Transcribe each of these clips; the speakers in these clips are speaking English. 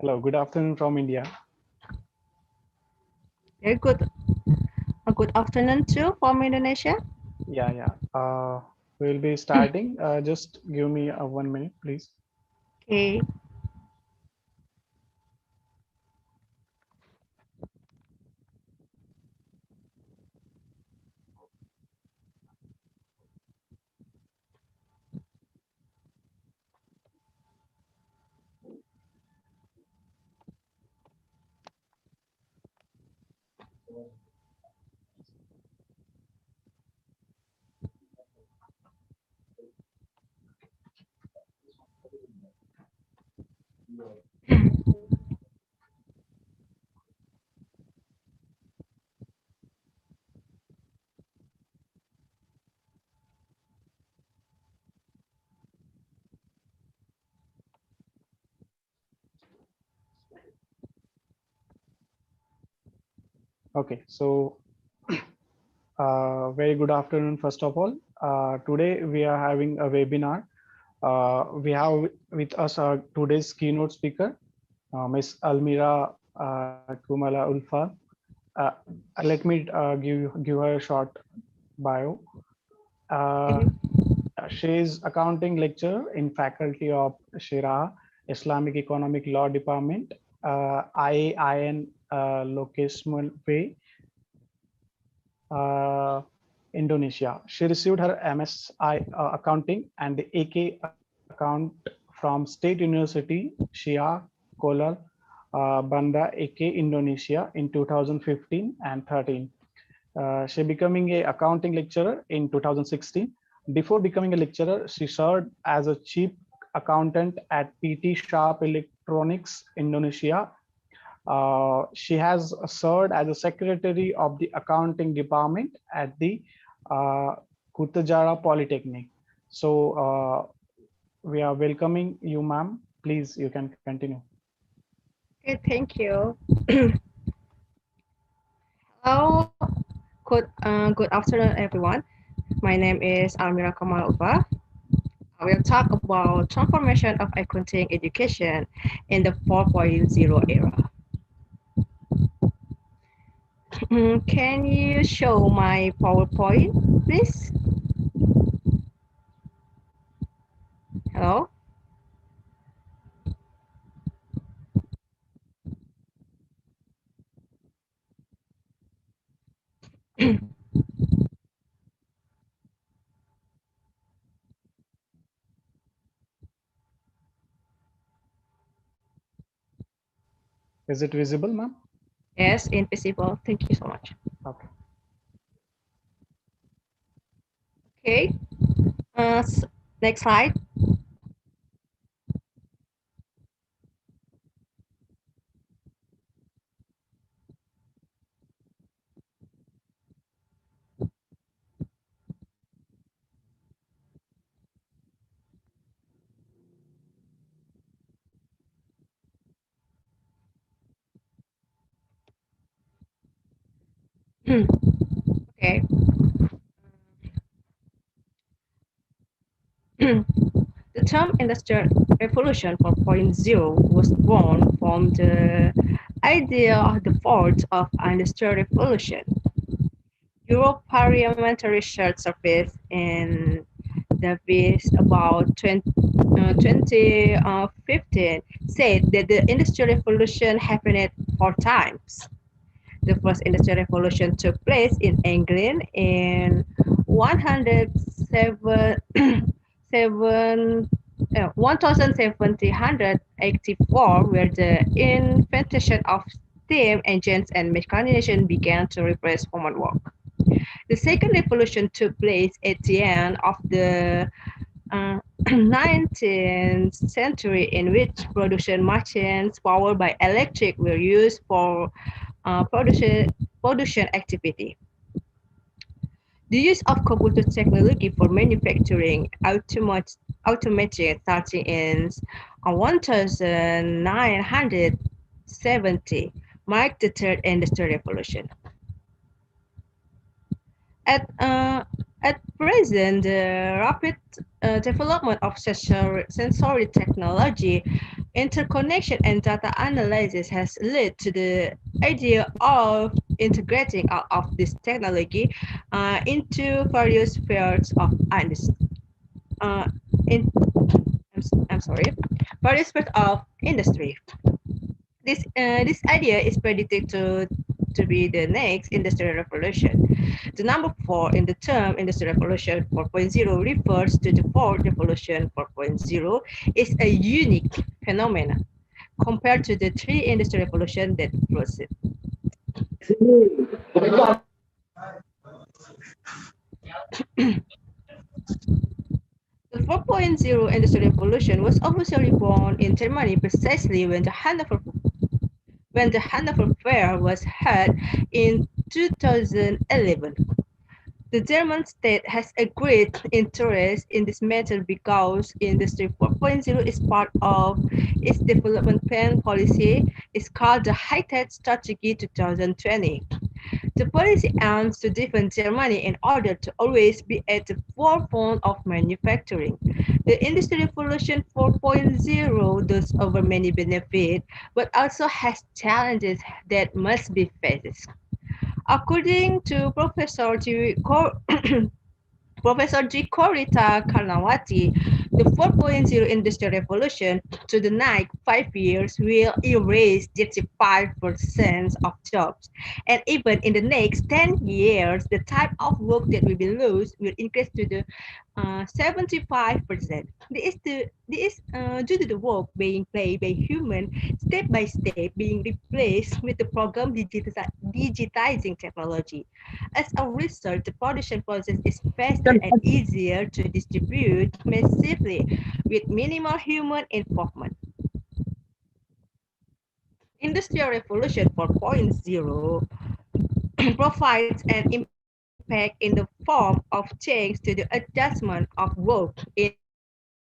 Hello, good afternoon from India. Very good. A good afternoon too from Indonesia. Yeah. We'll be starting. Just give me 1 minute, please. Okay. Okay, so very good afternoon, first of all. Today we are having a webinar. We have with us today's keynote speaker, Ms. Almira Kumala Ulfa. Uh, Let me give her a short bio. Uh, Okay. she is accounting lecturer in faculty of Shira Islamic Economic Law Department, IAIN Lokesman Way, uh, Indonesia. She received her MSI accounting and the AK account from State University Shia Kolar Banda AK Indonesia in 2015 and 13. She becoming a accounting lecturer in 2016. Before becoming a lecturer, she served as a chief accountant at PT Sharp Electronics Indonesia. She has served as a secretary of the accounting department at the uh, Kutajara Polytechnic. So we are welcoming you, ma'am. Please, you can continue. Okay. Thank you. Hello. Good afternoon, everyone. My name is Almira Kamal Uba. I will talk about transformation of accounting education in the 4.0 era. Can you show my PowerPoint, please? Hello. Is it visible, ma'am? Yes, invisible. Thank you so much. Okay. Okay. Next slide. Okay. The term Industrial Revolution 4.0 was born from the idea of the fault of Industrial Revolution. Europe Parliamentary Shared Service in Davis about 2015 said that the Industrial Revolution happened 4 times. The first Industrial Revolution took place in England in 107, 1784, where the invention of steam engines and mechanization began to replace human work. The second revolution took place at the end of the 19th century, in which production machines powered by electric were used for production activity. The use of computer technology for manufacturing automated starting in 1970 marked the third industrial revolution. At At present, the rapid development of sensory technology, interconnection, and data analysis has led to the idea of integrating all of this technology into various fields of uh, in, I'm sorry, various fields of industry. This idea is predicted to be the next industrial revolution. The number 4 in the term Industrial Revolution 4.0 refers to the fourth revolution 4.0 is a unique phenomenon compared to the three industrial revolutions that preceded. The 4.0 Industrial Revolution was officially born in Germany precisely when the Hanover Fair was held in 2011. The German state has a great interest in this matter because Industry 4.0 is part of its development plan policy. It's called the High-Tech Strategy 2020. The policy aims to defend Germany in order to always be at the forefront of manufacturing. The Industry Revolution 4.0 does offer many benefits, but also has challenges that must be faced. According to Professor G. Korita Karnawati, the 4.0 Industrial Revolution to the next 5 years will erase 35% of jobs. And even in the next 10 years, the type of work that will be lost will increase to the 75%. This is due to the work being played by human step by step being replaced with the program digitizing technology. As a result, the production process is faster and easier to distribute massively with minimal human involvement. Industrial Revolution 4.0 provides an impact in the form of change to the adjustment of work in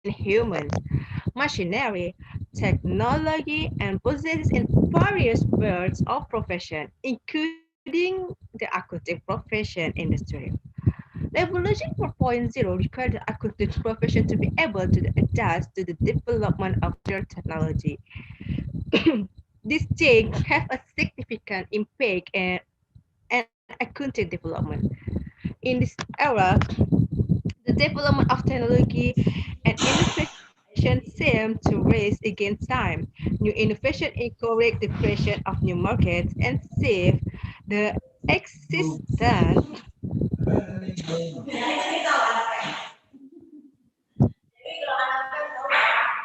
humans, machinery, technology, and processes in various fields of profession, including the accounting profession industry. Revolution 4.0 requires the accounting profession to be able to adjust to the development of digital technology. This change have a significant impact and accounting development. In this era, the development of technology and innovation seem to race against time. New innovation encourage the creation of new markets and save the existence.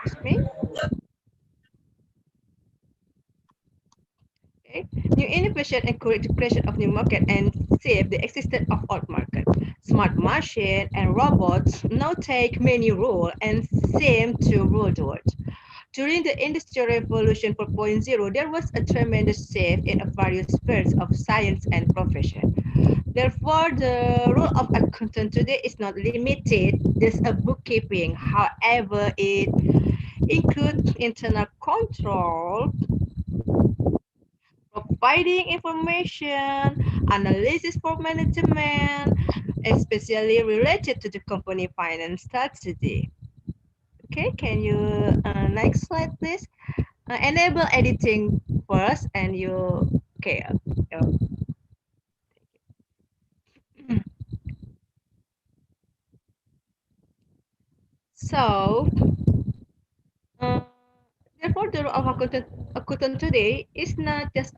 Excuse me. Okay. New innovation encourage the creation of new market and save the existence of old market. Smart machine and robots now take many roles and seem to rule the world. During the Industrial Revolution 4.0, there was a tremendous shift in various fields of science and profession. Therefore, the role of accountant today is not limited just a bookkeeping. However, it includes internal control, providing information, analysis for management, especially related to the company finance strategy. Okay, can you next slide, please? Enable editing first, and you okay. So, uh, therefore, the role of accountant today is not just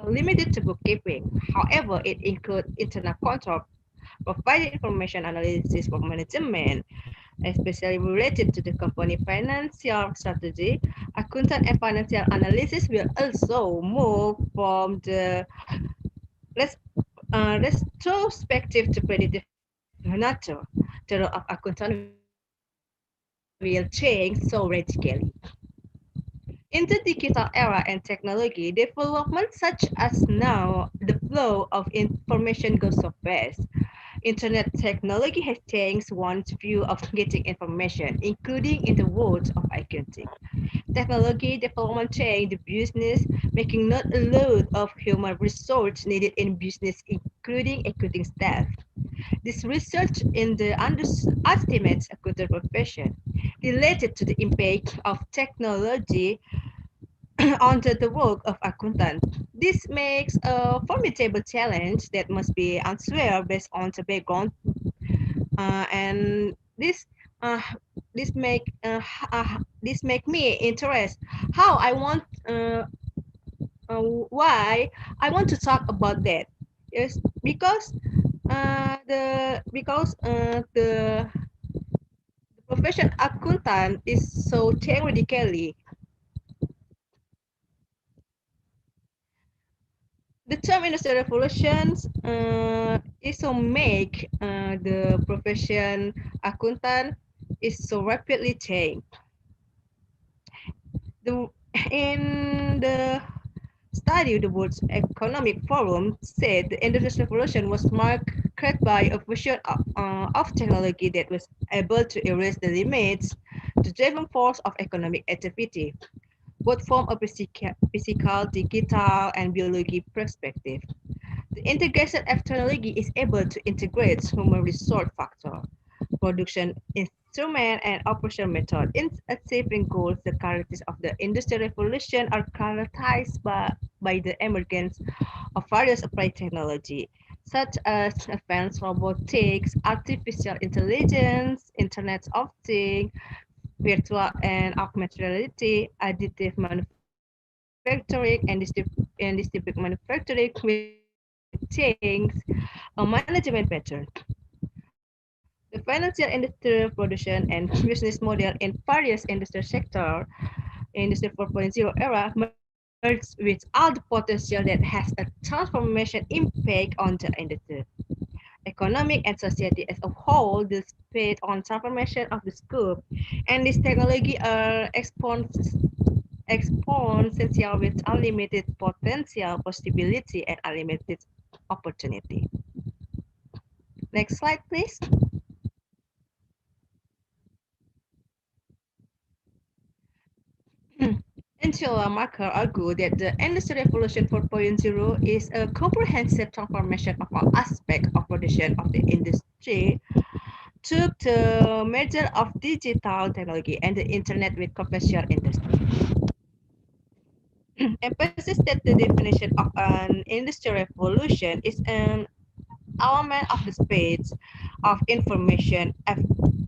limited to bookkeeping. However, it includes internal control, providing information analysis for management, especially related to the company financial strategy. Accountant and financial analysis will also move from the retrospective to predictive nature. The role of accountant will change so radically. In the digital era and technology, development such as now, the flow of information goes so fast. Internet technology has changed one's view of getting information, including in the world of accounting. Technology development changed the business, making not a lot of human resource needed in business, including accounting staff. This research in the underestimates accountant profession related to the impact of technology on the work of accountant. This makes a formidable challenge that must be answered based on the background, and uh, this make this make me interest how I want why I want to talk about that. Yes, because the profession accountant is so theoretically. The term industrial revolutions is so make the profession accountant is so rapidly changed. The in the study, the World Economic Forum said the industrial revolution was marked by a fusion of technology that was able to erase the limits, the driving force of economic activity, both from a physical, digital, and biology perspective. The integration of technology is able to integrate human resource factor, production instrument, and operation method in achieving goals. The characteristics of the industrial revolution are characterized by the emergence of various applied technology, such as advanced robotics, artificial intelligence, Internet of Things, virtual and augmented reality, additive manufacturing, and distributed manufacturing, which change a management pattern. The financial industrial production and business model in various industrial sectors, Industry 4.0 era, merged with all the potential that has a transformation impact on the industry. Economic and society as a whole depend on transformation of the scope, and this technology are exponential with unlimited potential, possibility, and unlimited opportunity. Next slide, please. Angela Merkel argued that the Industrial Revolution 4.0 is a comprehensive transformation of all aspects of production of the industry, took the merger of digital technology and the internet with commercial industry. Emphasis that the definition of an industrial revolution is an element of the space of information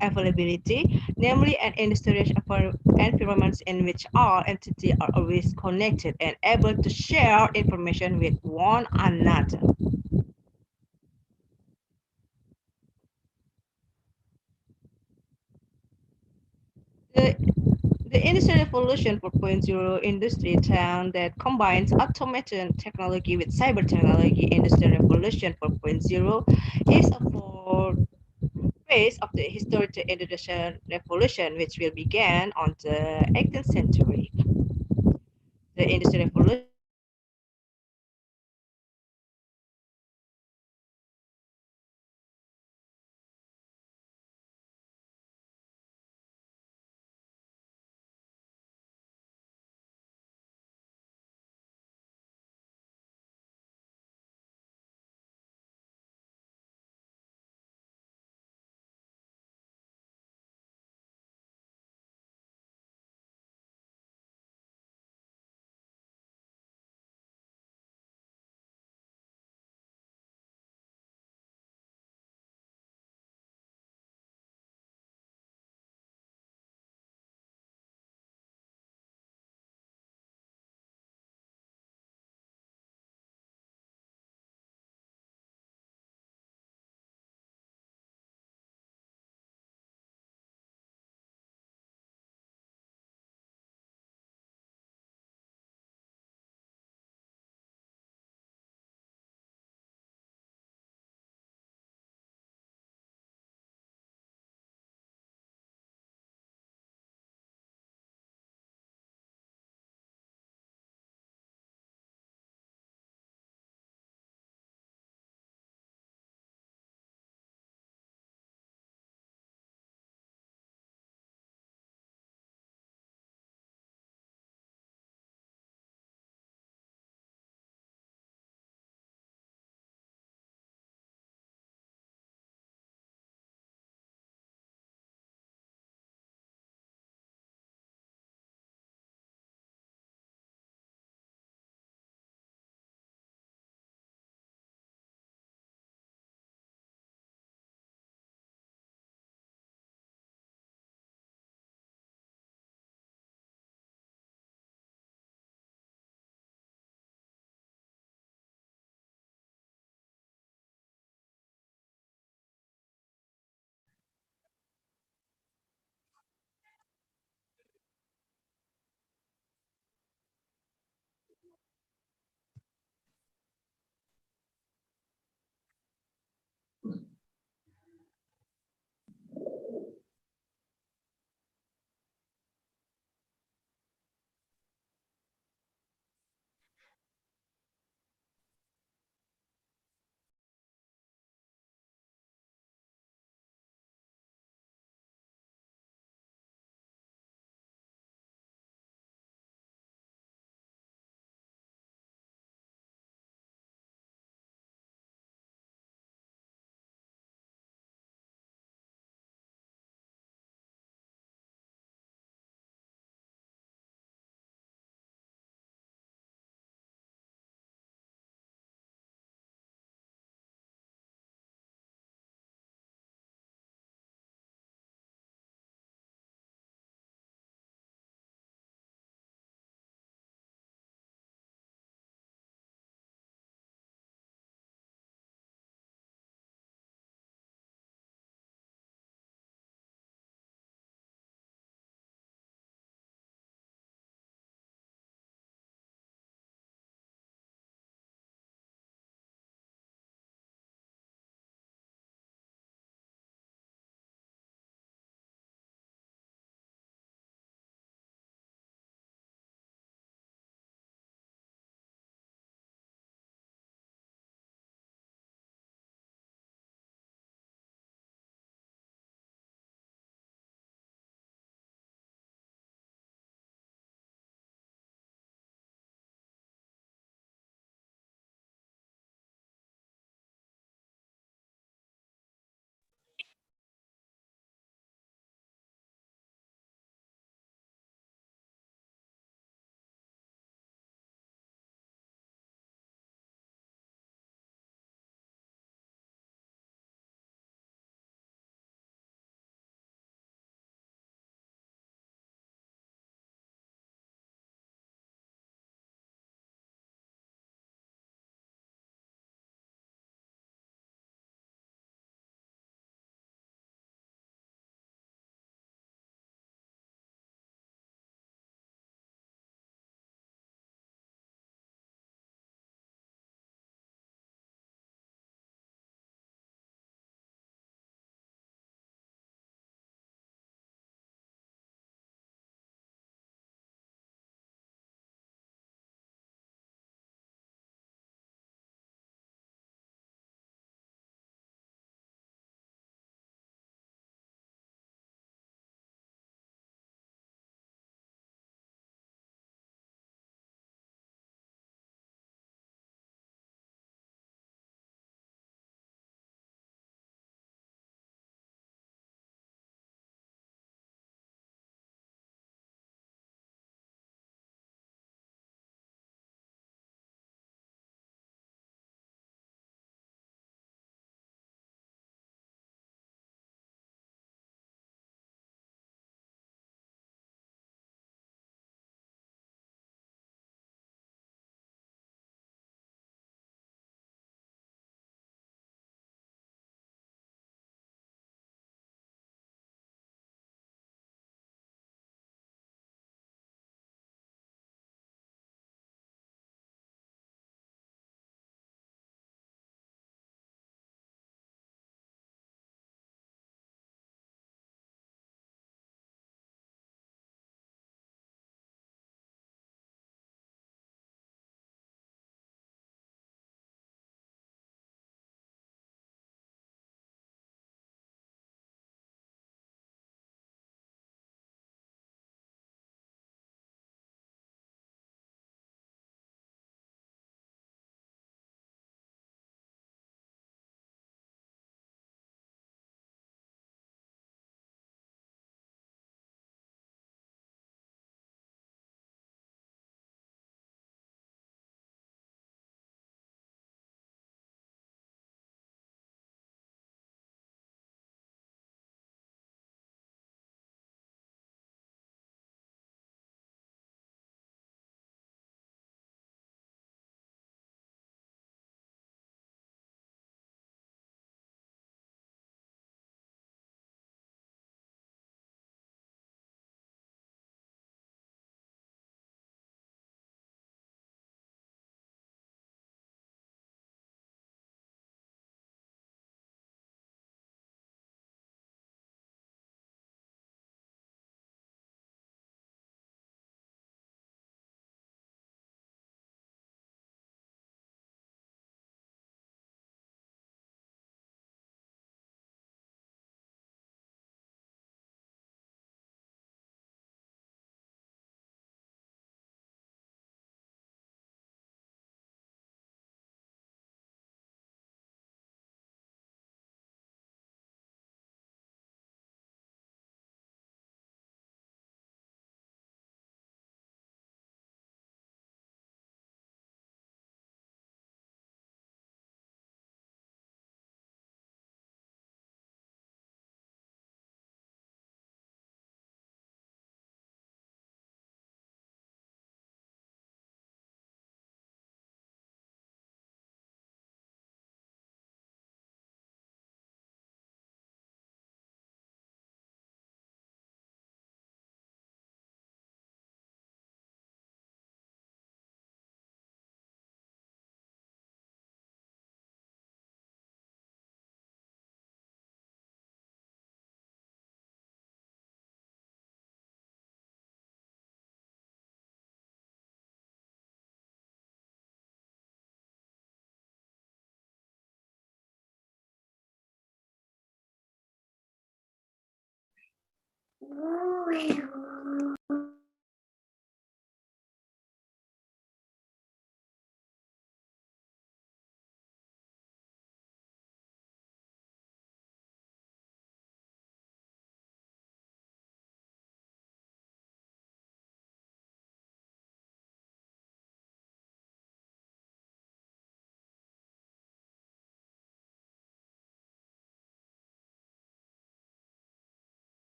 availability, namely an industrial environment in which all entities are always connected and able to share information with one another. The, the Industrial Revolution 4.0 industry term that combines automation technology with cyber technology, Industrial Revolution 4.0, is a fourth phase of the historical industrial revolution, which will begin on the 18th century. The Industrial Revolution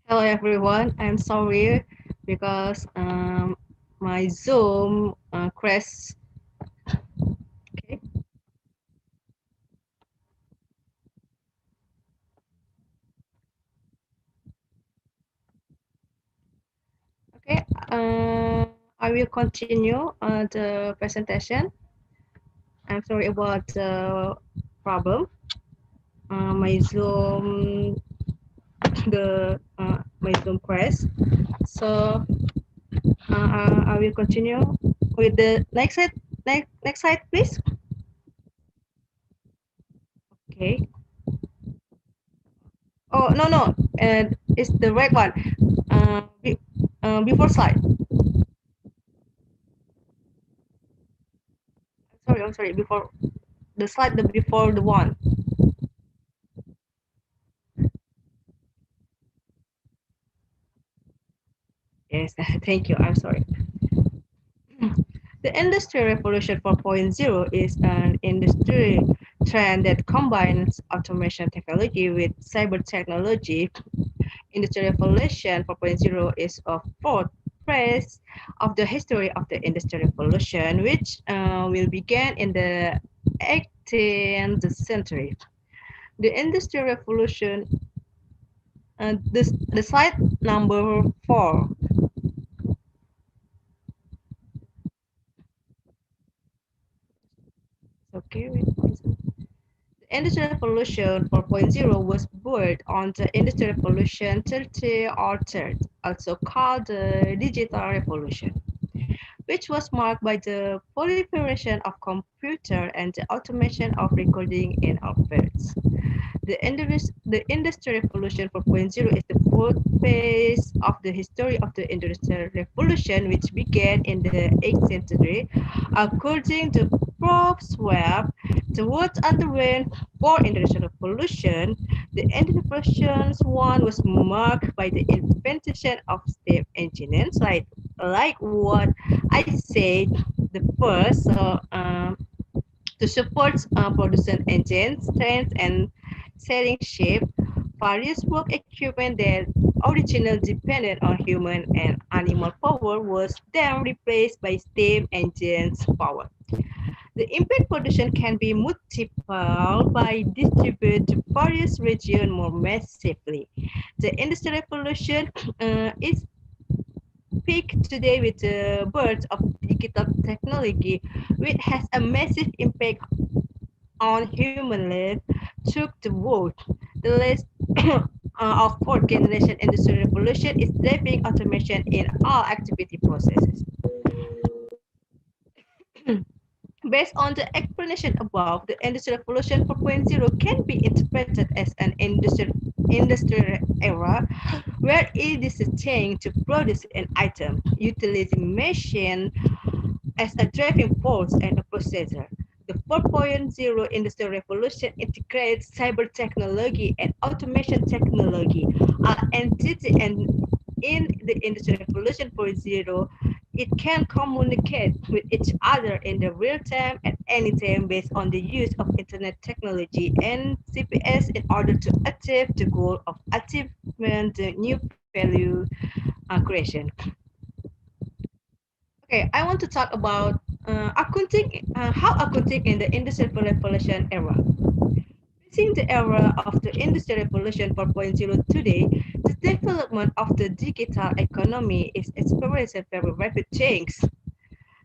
Hello everyone. I'm sorry because my Zoom crashed. Okay. Okay. I will continue the presentation. I'm sorry about the problem. My Zoom my Zoom crashed. So I will continue with the next slide. Next slide, please. Okay. Oh no no, it's the right one. Before slide. I'm sorry. Before the slide, the before the one. Yes, thank you. I'm sorry. The Industry Revolution 4.0 is an industry trend that combines automation technology with cyber technology. Industry Revolution 4.0 is a fourth phase of the history of the Industrial Revolution, which will begin in the 18th century. The Industrial Revolution, the slide number 4. Okay, wait. The Industrial Revolution 4.0 was birthed on the Industrial Revolution 30 or third, also called the Digital Revolution, which was marked by the proliferation of computer and the automation of recording in our fields. The Industrial Revolution 4.0 is the fourth phase of the history of the Industrial Revolution, which began in the 8th century. According to Probst Webb, the world underwent four Industrial Revolution. The Industrial Revolution 1 was marked by the invention of steam engines, like what I said the first. To support production engines, trains, and sailing ships, various work equipment that originally depended on human and animal power was then replaced by steam engines power. The impact production can be multiplied by distributed to various regions more massively. The Industrial Revolution is peak today with the birth of digital technology, which has a massive impact on human life, took the world. The list of fourth generation industrial revolution is driving automation in all activity processes. Based on the explanation above, the Industrial Revolution 4.0 can be interpreted as an industrial era where it is a change to produce an item, utilizing machine as a driving force and a processor. The 4.0 Industrial Revolution integrates cyber technology and automation technology, are entity and in the Industrial Revolution 4.0, it can communicate with each other in the real time at any time based on the use of internet technology and CPS in order to achieve the goal of achievement the new value creation. Okay, I want to talk about how accounting in the Industrial Revolution era. Facing the era of the Industrial Revolution 4.0 today, the development of the digital economy is experiencing very rapid change.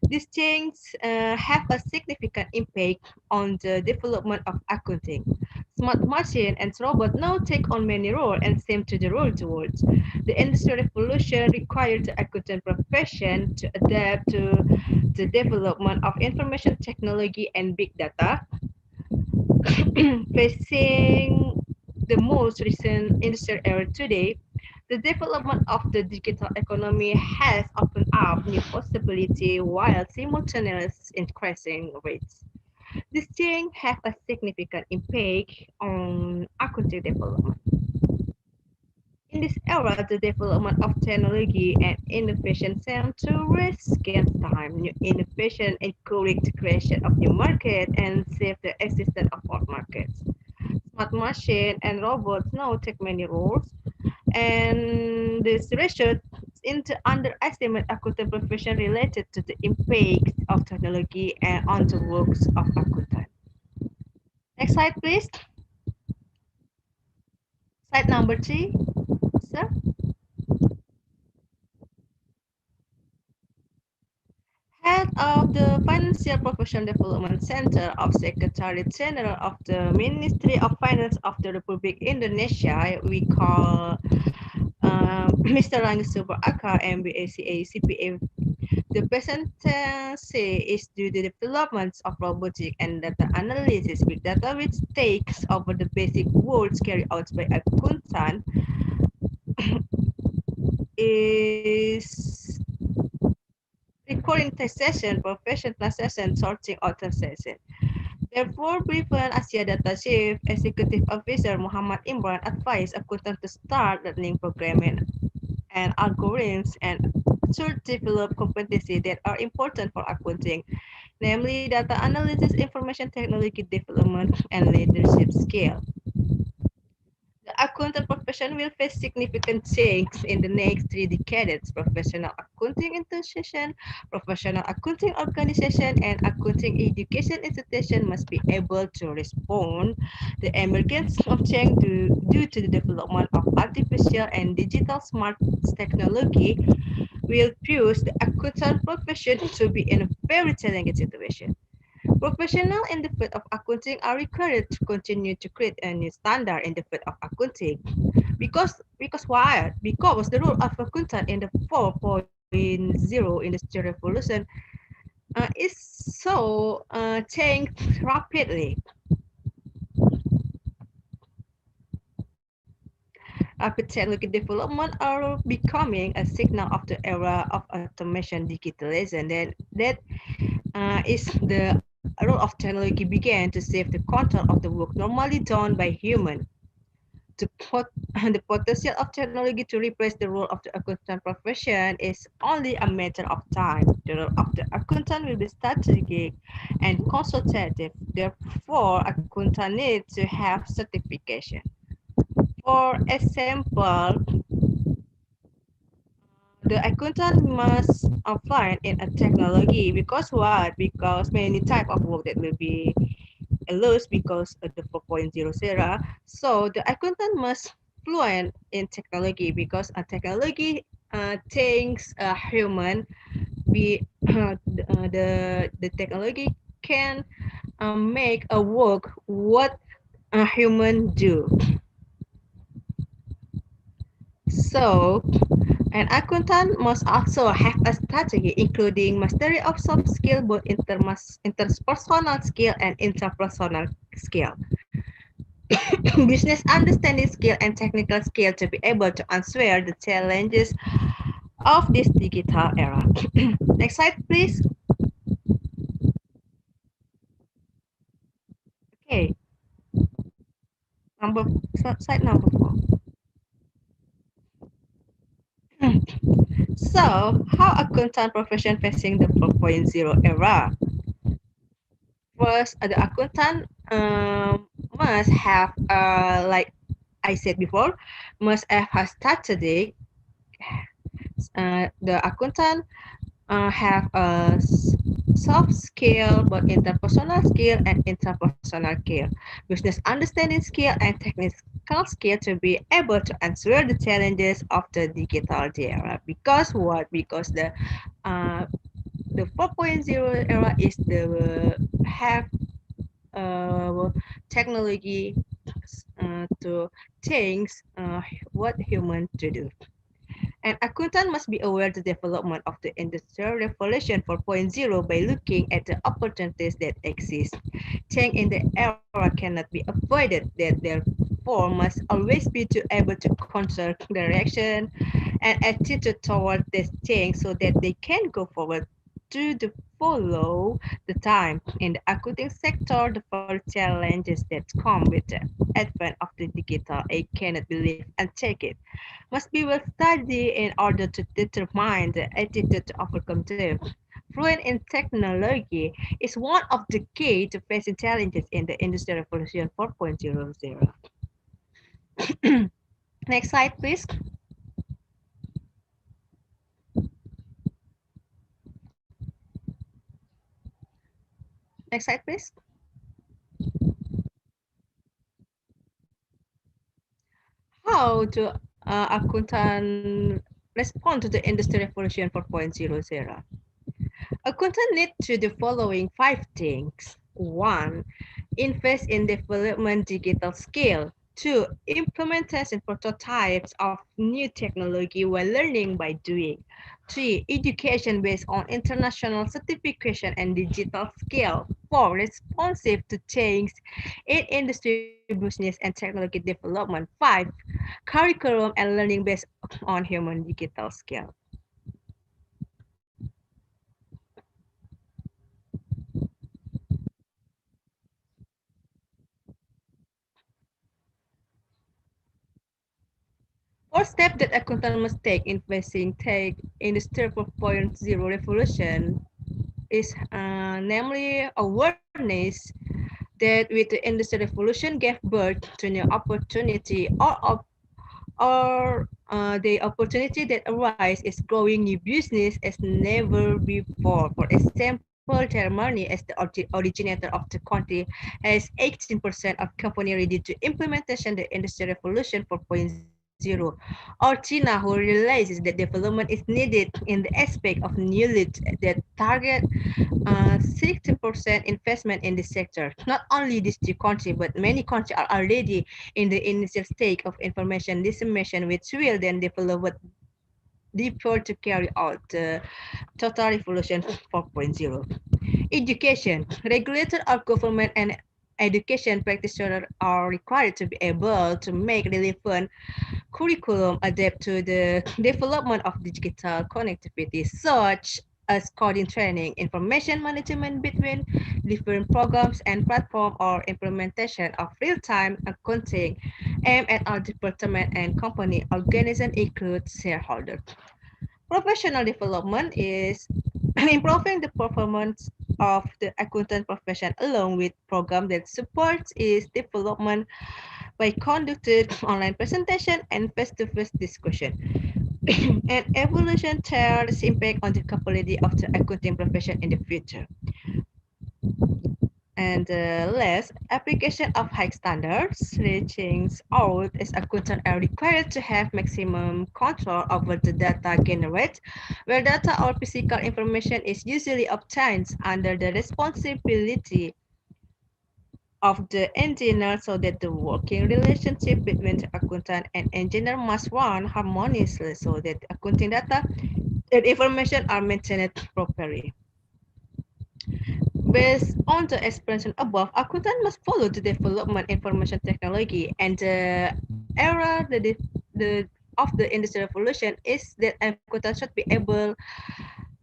These changes have a significant impact on the development of accounting. Smart machines and robots now take on many roles and seem to the role towards. The Industrial Revolution required the accountant profession to adapt to the development of information technology and big data. Facing the most recent industrial era today, the development of the digital economy has opened up new possibilities while simultaneously increasing rates. This change has a significant impact on accounting development. In this era, the development of technology and innovation seem to raise scale time. New innovation encourage the creation of new markets and save the existence of old markets. Smart machines and robots now take many roles, and this research into underestimate accounting profession related to the impact of technology and on the works of accountant. Next slide, please. Slide number 3, sir. Head of the Financial Professional Development Center of Secretary General of the Ministry of Finance of the Republic Indonesia, we call Mr. Rangga Subra Aka, MBA, CA, CPA. The presidency is due to the developments of robotic and data analysis, big data, which takes over the basic works carried out by accountant, is recording taxation, profession taxation, sorting out taxation. Therefore, Briefing Asia Data Chief Executive Officer Muhammad Imran advised accountant to start learning programming and algorithms and to develop competencies that are important for accounting, namely data analysis, information technology development, and leadership skill. The accountant profession will face significant change in the next 3 decades. Professional accounting institution, professional accounting organization, and accounting education institution must be able to respond to the emergence of change due to the development of artificial and digital smart technology will push the accountant profession to be in a very challenging situation. Professionals in the field of accounting are required to continue to create a new standard in the field of accounting. Because why? Because the role of accountant in the 4.0 industrial revolution is so changed rapidly. Rapid technology development are becoming a signal of the era of automation digitalization. That is the role of technology began to save the control of the work normally done by human. The potential of technology to replace the role of the accountant profession is only a matter of time. The role of the accountant will be strategic and consultative. Therefore, accountant needs to have certification. For example, the accountant must apply in a technology because what? Because many type of work that will be lost because of the 4.0 era. So the accountant must fluent in technology because a technology thinks a human be the technology can make a work what a human do. So an accountant must also have a strategy including mastery of soft skill, both interpersonal skill and interpersonal skill. Business understanding skill and technical skill to be able to answer the challenges of this digital era. Next slide, please. Okay, slide number 4. So, how accountant profession facing the 4.0 era? First, the accountant must have, like I said before, must have a strategy. The accountant have a soft skill, both interpersonal skill and interpersonal skill, business understanding skill and technical skill to be able to answer the challenges of the digital era. Because what? Because the 4.0 era is the have technology to things what human to do. An accountant must be aware of the development of the Industrial Revolution 4.0 by looking at the opportunities that exist. Change in the era cannot be avoided, that therefore must always be to able to control direction and attitude toward this change so that they can go forward to the follow the time. In the accounting sector, the first challenges that come with the advent of the digital age cannot be left unchecked must be well studied in order to determine the attitude to overcome them. Fluent in technology is one of the key to facing challenges in the Industrial Revolution 4.0. Next slide, please. Next slide, please. How do accountant respond to the Industrial Revolution 4.0? Accountant need to do the following 5 things. 1. Invest in development digital skill. 2. Implementation prototypes of new technology while learning by doing. 3. Education based on international certification and digital skill. 4. Responsive to change in industry, business, and technology development. 5. Curriculum and learning based on human digital skill. Four steps that accountant must take in facing take Industry 4.0 revolution is namely awareness that with the Industry Revolution gave birth to new opportunity or the opportunity that arise is growing new business as never before. For example, Germany, as the originator of the country, has 18% of company ready to implementation the Industry Revolution 4.0, or China, who realizes that development is needed in the aspect of new leads that target 60% investment in this sector. Not only these two countries, but many countries are already in the initial stage of information dissemination, which will then develop deeper to carry out the Total Revolution 4.0. Education. Regulator or government and education practitioners are required to be able to make relevant curriculum adapt to the development of digital connectivity, such as coding training, information management between different programs and platform, or implementation of real-time accounting aimed at our department and company organization include shareholders. Professional development is improving the performance of the accountant profession along with program that supports its development by conducted online presentation and face-to-face discussion. And evolution tells impact on the capability of the accounting profession in the future. And last, application of high standards, reaching out as accountants are required to have maximum control over the data generated, where data or physical information is usually obtained under the responsibility of the engineer so that the working relationship between the accountant and engineer must run harmoniously so that accounting data and information are maintained properly. Based on the expansion above, accountant must follow the development information technology and the era of the industrial revolution is that accountant should be able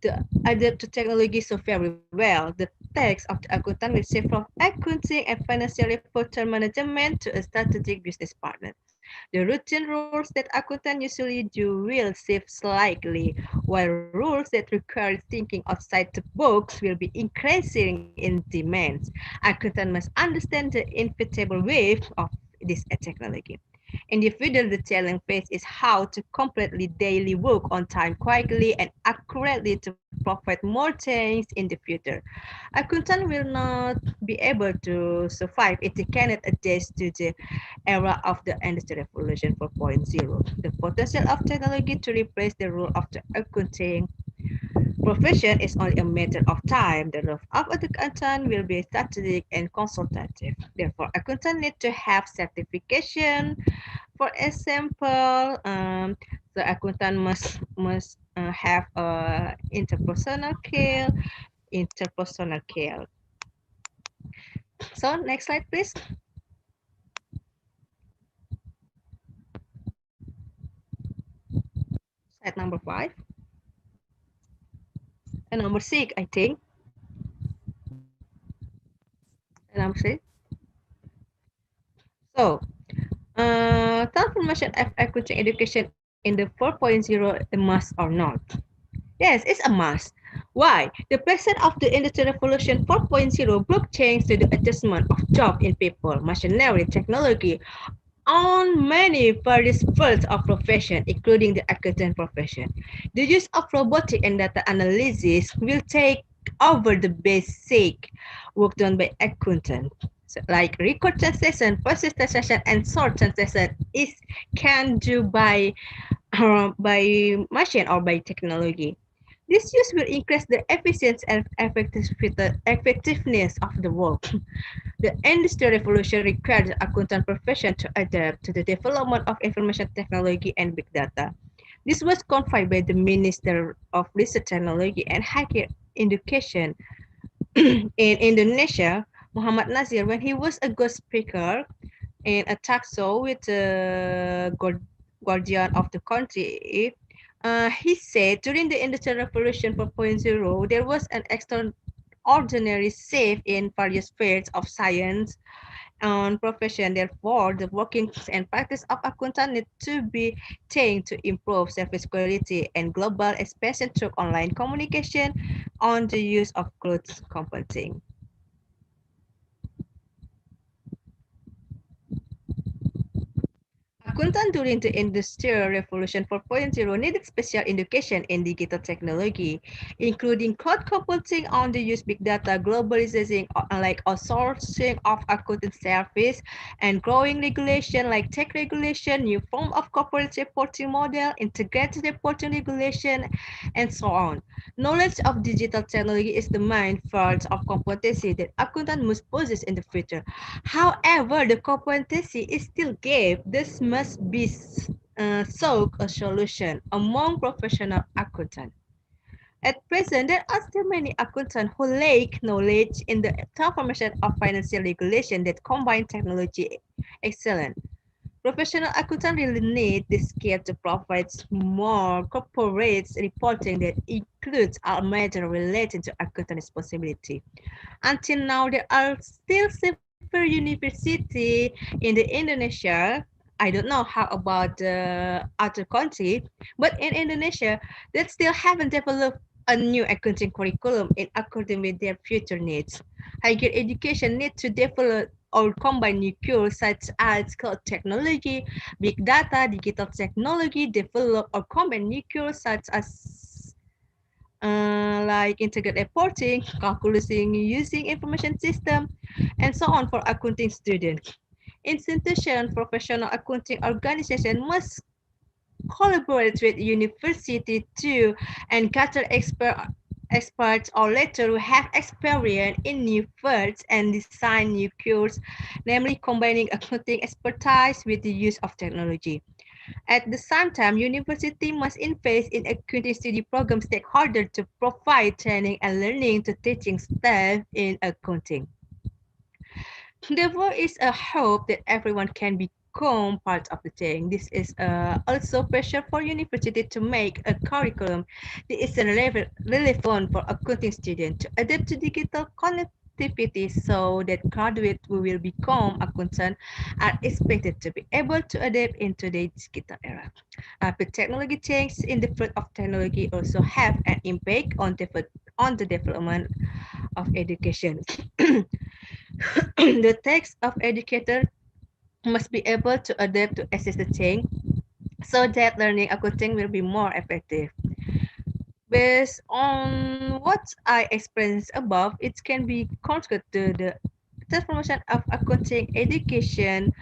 to adapt to technology so very well. The text of the accountant will shift from accounting and financial reporting management to a strategic business partner. The routine rules that accountants usually do will shift slightly, while rules that require thinking outside the box will be increasing in demand. Accountants must understand the inevitable wave of this technology. Individual detailing phase is how to completely daily work on time quietly and accurately to provide more things in the future. Accountant will not be able to survive if they cannot adjust to the era of the Industrial Revolution 4.0. The potential of technology to replace the role of the accounting profession is only a matter of time. The role of an accountant will be strategic and consultative. Therefore, accountant need to have certification. For example, the accountant must have a interpersonal skill. So next slide, please. Slide number 5 and number 6, I think. And number 6. So, transformation of equity education in the 4.0 a must or not? Yes, it's a must. Why? The presence of the Industrial Revolution 4.0 brought change to the adjustment of job in people, machinery, technology, on many various fields of profession, including the accounting profession. The use of robotic and data analysis will take over the basic work done by accountants. So like record translation, process translation, and sort translation is can do by machine or by technology. This use will increase the efficiency and effectiveness of the work. The Industrial Revolution required the accountant profession to adapt to the development of information technology and big data. This was confirmed by the Minister of Research Technology and Higher Education in Indonesia, Muhammad Nazir, when he was a guest speaker in a talk show with the guardian of the country. He said during the Industrial Revolution 4.0, there was an extraordinary shift in various fields of science and profession. Therefore, the workings and practice of accountant need to be taken to improve service quality and global expansion through online communication on the use of cloud computing. Accountant during the Industrial Revolution 4.0 needed special education in digital technology, including cloud computing on the use big data, globalizing like outsourcing of accounting service, and growing regulation like tech regulation, new form of corporate reporting model, integrated reporting regulation, and so on. Knowledge of digital technology is the main field of competency that accountant must possess in the future. However, the competency is still gap. This must be sought a solution among professional accountants. At present, there are still many accountants who lack knowledge in the transformation of financial regulation that combine technology excellence. Professional accountants really need this skill to provide more corporate reporting that includes all matters related to accounting responsibility. Until now, there are still several universities in the Indonesia. I don't know how about the other country, but in Indonesia, they still haven't developed a new accounting curriculum in accordance with their future needs. Higher education needs to develop or combine new skills such as cloud technology, big data, digital technology, develop or combine new skills such as like integrated reporting, calculating using information system, and so on for accounting students. Institution, professional accounting organization must collaborate with university too and gather experts or later who have experience in new fields and design new courses, namely combining accounting expertise with the use of technology. At the same time, university must invest in accounting study programs stakeholder to provide training and learning to teaching staff in accounting. There is a hope that everyone can become part of the team. This is also pressure for university to make a curriculum that is relevant for accounting students to adapt to digital connectivity so that graduates who will become accountants are expected to be able to adapt into the digital era. Rapid technology changes in the field of technology also have an impact on the development of education. The text of educator must be able to adapt to assisted change so that learning accounting will be more effective. Based on what I experienced above, it can be construed to the transformation of accounting education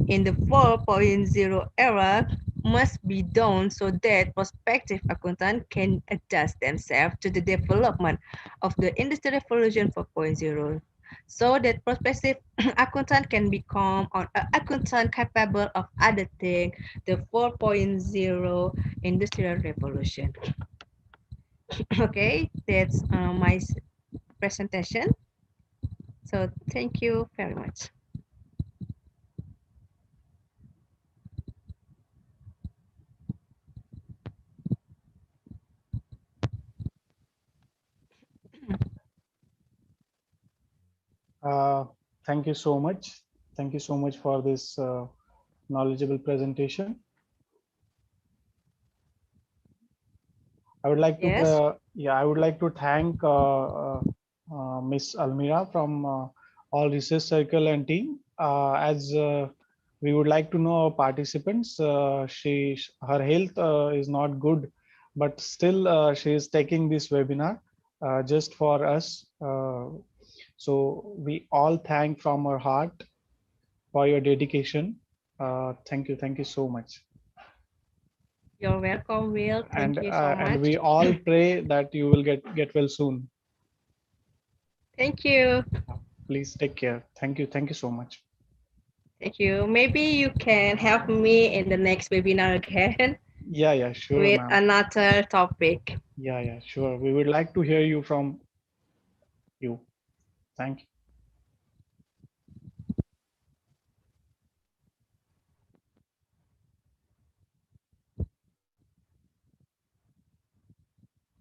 in the 4.0 era must be done so that prospective accountants can adjust themselves to the development of the Industry Revolution 4.0 so that prospective accountant can become an accountant capable of adapting the 4.0 industrial revolution. Okay, that's my presentation. So thank you very much. Uh, Thank you so much. Thank you so much for this knowledgeable presentation. I would like to, Yes. I would like to thank Miss Almira from All Research Circle and team. As we would like to know our participants, her health is not good, but still she is taking this webinar just for us. So we all thank from our heart for your dedication. Thank you so much. You're welcome, Will. Thank you so And much. we all pray that you will get well soon. Thank you. Please take care. Thank you so much. Thank you. Maybe you can help me in the next webinar again Yeah, sure, with ma'am. another topic. Yeah, sure. We would like to hear you from you. Thank you.